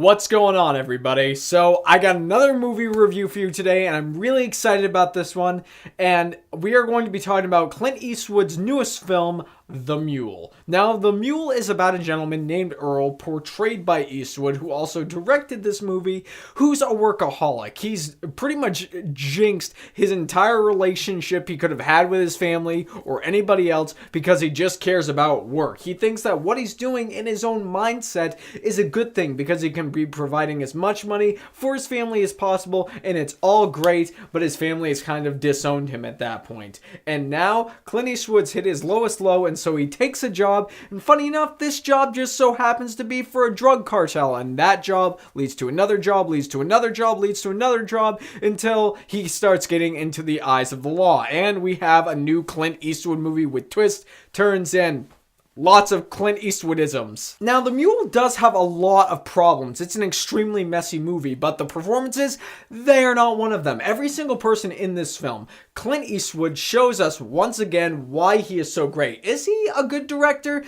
What's going on, everybody? So I got another movie review for you today, and I'm really excited about this one. And we are going to be talking about Clint Eastwood's newest film, The Mule. Now, The Mule is about a gentleman named Earl, portrayed by Eastwood, who also directed this movie, who's a workaholic. He's pretty much jinxed his entire relationship he could have had with his family or anybody else because he just cares about work. He thinks that what he's doing in his own mindset is a good thing because he can be providing as much money for his family as possible, and it's all great, but his family has kind of disowned him at that point. And now, Clint Eastwood's hit his lowest low, and so he takes a job, and funny enough, this job just so happens to be for a drug cartel, and that job leads to another job, leads to another job, leads to another job, until he starts getting into the eyes of the law. And we have a new Clint Eastwood movie with twists, turns, and lots of Clint Eastwoodisms. Now, The Mule does have a lot of problems. It's an extremely messy movie, but the performances, they are not one of them. Every single person in this film, Clint Eastwood shows us once again why he is so great. Is he a good director?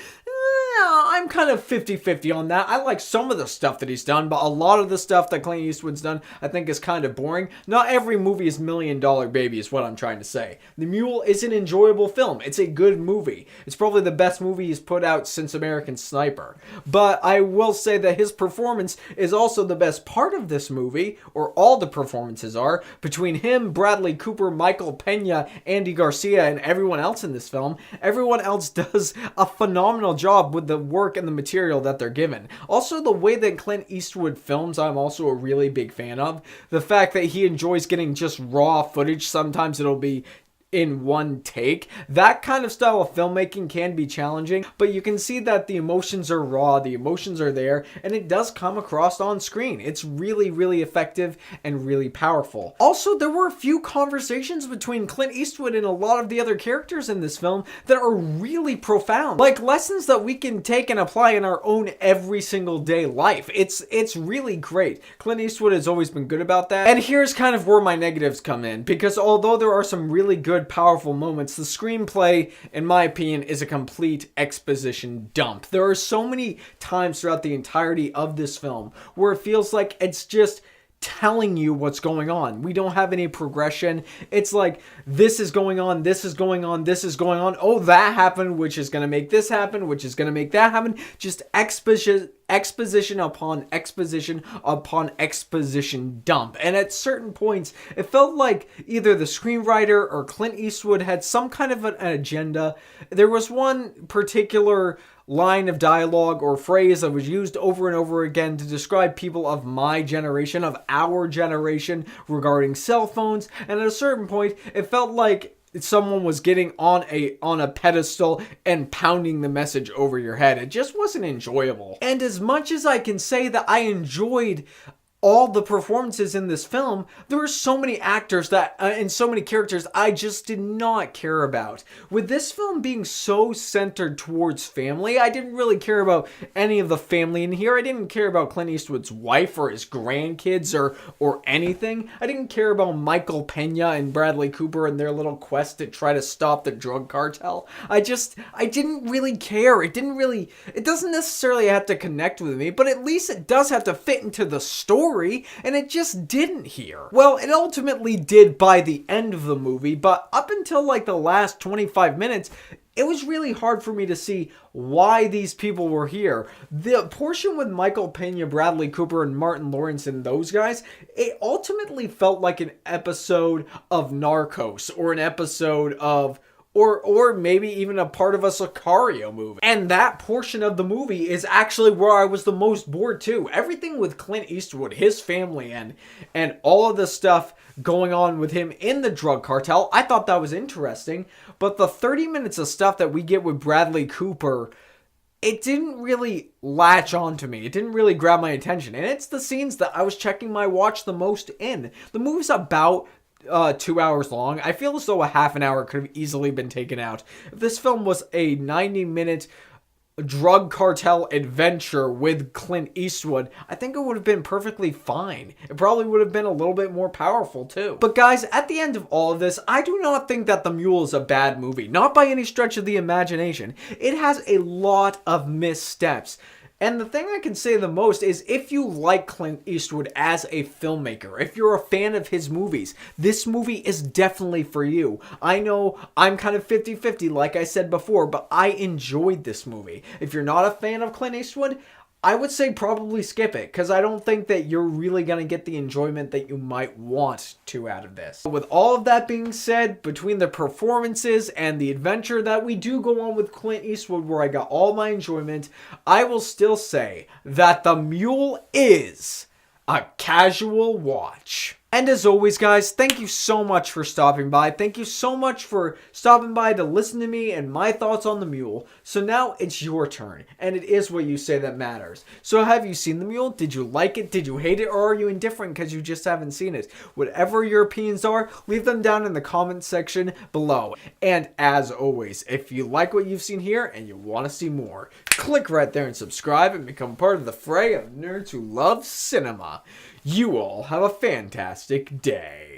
I'm kind of 50-50 on that. I like some of the stuff that he's done, but a lot of the stuff that Clint Eastwood's done, I think is kind of boring. Not every movie is $1 Million Baby is what I'm trying to say. The Mule is an enjoyable film. It's a good movie. It's probably the best movie he's put out since American Sniper. But I will say that his performance is also the best part of this movie, or all the performances are, between him, Bradley Cooper, Michael Pena, Andy Garcia, and everyone else in this film. Everyone else does a phenomenal job with the work and the material that they're given. Also, the way that Clint Eastwood films, I'm also a really big fan of. The fact that he enjoys getting just raw footage. Sometimes it'll be in one take. That kind of style of filmmaking can be challenging, but you can see that the emotions are raw, the emotions are there, and it does come across on screen. It's really, really effective and really powerful. Also, there were a few conversations between Clint Eastwood and a lot of the other characters in this film that are really profound. Like lessons that we can take and apply in our own every single day life. It's really great. Clint Eastwood has always been good about that. And here's kind of where my negatives come in, because although there are some really good powerful moments, the screenplay, in my opinion, is a complete exposition dump. There are so many times throughout the entirety of this film where it feels like it's just telling you what's going on. We don't have any progression. It's like, this is going on, this is going on, this is going on. Oh, that happened, which is going to make this happen, which is going to make that happen. Just exposition upon exposition upon exposition dump. And at certain points, it felt like either the screenwriter or Clint Eastwood had some kind of an agenda. There was one particular line of dialogue or phrase that was used over and over again to describe people of my generation, of our generation, regarding cell phones. And at a certain point, it felt like someone was getting on a pedestal and pounding the message over your head. It just wasn't enjoyable. And as much as I can say that I enjoyed all the performances in this film, there were so many actors that and so many characters I just did not care about. With this film being so centered towards family, I didn't really care about any of the family in here. I didn't care about Clint Eastwood's wife or his grandkids or anything. I didn't care about Michael Pena and Bradley Cooper and their little quest to try to stop the drug cartel. I didn't really care. It doesn't necessarily have to connect with me, but at least it does have to fit into the story. And it just didn't here. Well, it ultimately did by the end of the movie, but up until like the last 25 minutes, it was really hard for me to see why these people were here. The portion with Michael Pena, Bradley Cooper, and Martin Lawrence and those guys, it ultimately felt like an episode of Narcos or an episode of or maybe even a part of a Sicario movie. And that portion of the movie is actually where I was the most bored too. Everything with Clint Eastwood, his family, and all of the stuff going on with him in the drug cartel, I thought that was interesting. But the 30 minutes of stuff that we get with Bradley Cooper, it didn't really latch on to me. It didn't really grab my attention. And it's the scenes that I was checking my watch the most in. The movie's about 2 hours long. I feel as though a half an hour could have easily been taken out. If this film was a 90-minute drug cartel adventure with Clint Eastwood, I think it would have been perfectly fine. It probably would have been a little bit more powerful too. But guys, at the end of all of this, I do not think that The Mule is a bad movie. Not by any stretch of the imagination. It has a lot of missteps. And the thing I can say the most is if you like Clint Eastwood as a filmmaker, if you're a fan of his movies, this movie is definitely for you. I know I'm kind of 50-50 like I said before, but I enjoyed this movie. If you're not a fan of Clint Eastwood, I would say probably skip it, because I don't think that you're really going to get the enjoyment that you might want to out of this. With all of that being said, between the performances and the adventure that we do go on with Clint Eastwood, where I got all my enjoyment, I will still say that The Mule is a casual watch. And as always, guys, thank you so much for stopping by. Thank you so much for stopping by to listen to me and my thoughts on The Mule. So now it's your turn, and it is what you say that matters. So have you seen The Mule? Did you like it? Did you hate it? Or are you indifferent because you just haven't seen it? Whatever your opinions are, leave them down in the comment section below. And as always, if you like what you've seen here and you want to see more, click right there and subscribe and become part of the fray of nerds who love cinema. You all have a fantastic day.